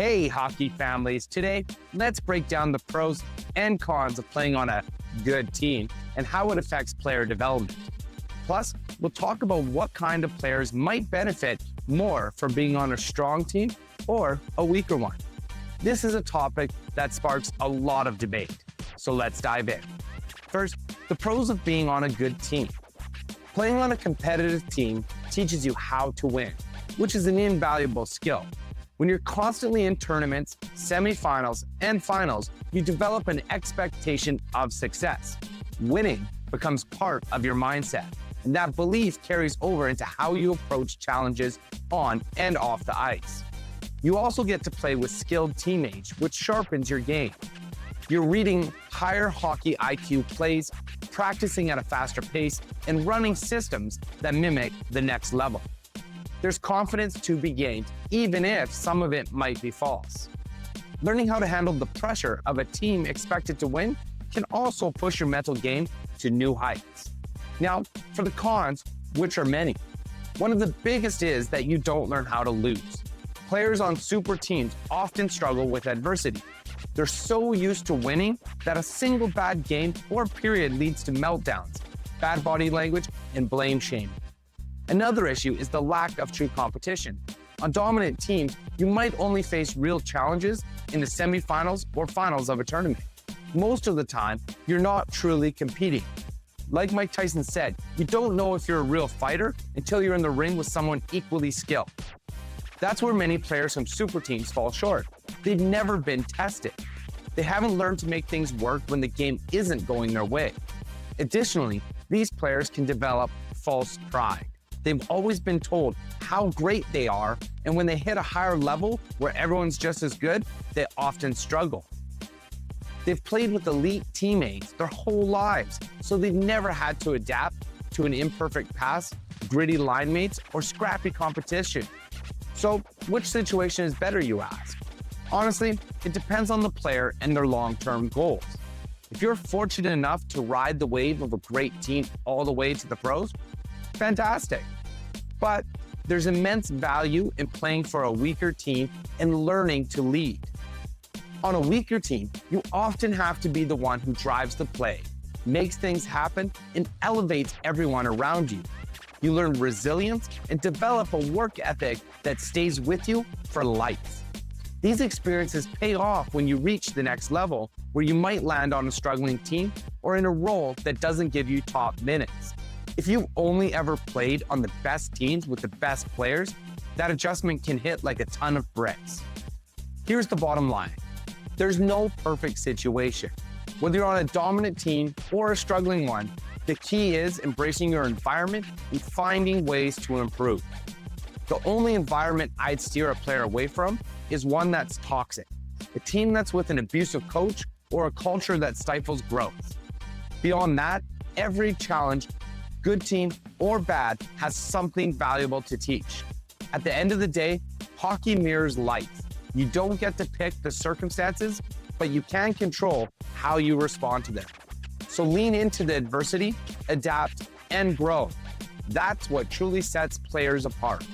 Hey, hockey families. Today, let's break down the pros and cons of playing on a good team and how it affects player development. Plus, we'll talk about what kind of players might benefit more from being on a strong team or a weaker one. This is a topic that sparks a lot of debate, so let's dive in. First, the pros of being on a good team. Playing on a competitive team teaches you how to win, which is an invaluable skill. When you're constantly in tournaments, semifinals, and finals, you develop an expectation of success. Winning becomes part of your mindset, and that belief carries over into how you approach challenges on and off the ice. You also get to play with skilled teammates, which sharpens your game. You're reading higher hockey IQ plays, practicing at a faster pace, and running systems that mimic the next level. There's confidence to be gained, even if some of it might be false. Learning how to handle the pressure of a team expected to win can also push your mental game to new heights. Now, for the cons, which are many. One of the biggest is that you don't learn how to lose. Players on super teams often struggle with adversity. They're so used to winning that a single bad game or period leads to meltdowns, bad body language, and blame shaming. Another issue is the lack of true competition. On dominant teams, you might only face real challenges in the semifinals or finals of a tournament. Most of the time, you're not truly competing. Like Mike Tyson said, you don't know if you're a real fighter until you're in the ring with someone equally skilled. That's where many players from super teams fall short. They've never been tested. They haven't learned to make things work when the game isn't going their way. Additionally, these players can develop false pride. They've always been told how great they are, and when they hit a higher level where everyone's just as good, they often struggle. They've played with elite teammates their whole lives, so they've never had to adapt to an imperfect pass, gritty line mates, or scrappy competition. So, which situation is better, you ask? Honestly, it depends on the player and their long-term goals. If you're fortunate enough to ride the wave of a great team all the way to the pros, fantastic. But there's immense value in playing for a weaker team and learning to lead. On a weaker team, you often have to be the one who drives the play, makes things happen, and elevates everyone around you. You learn resilience and develop a work ethic that stays with you for life. These experiences pay off when you reach the next level, where you might land on a struggling team or in a role that doesn't give you top minutes. If you've only ever played on the best teams with the best players, that adjustment can hit like a ton of bricks. Here's the bottom line. There's no perfect situation. Whether you're on a dominant team or a struggling one, the key is embracing your environment and finding ways to improve. The only environment I'd steer a player away from is one that's toxic, a team that's with an abusive coach or a culture that stifles growth. Beyond that, every challenge, good team or bad, has something valuable to teach. At the end of the day, hockey mirrors life. You don't get to pick the circumstances, but you can control how you respond to them. So lean into the adversity, adapt, and grow. That's what truly sets players apart.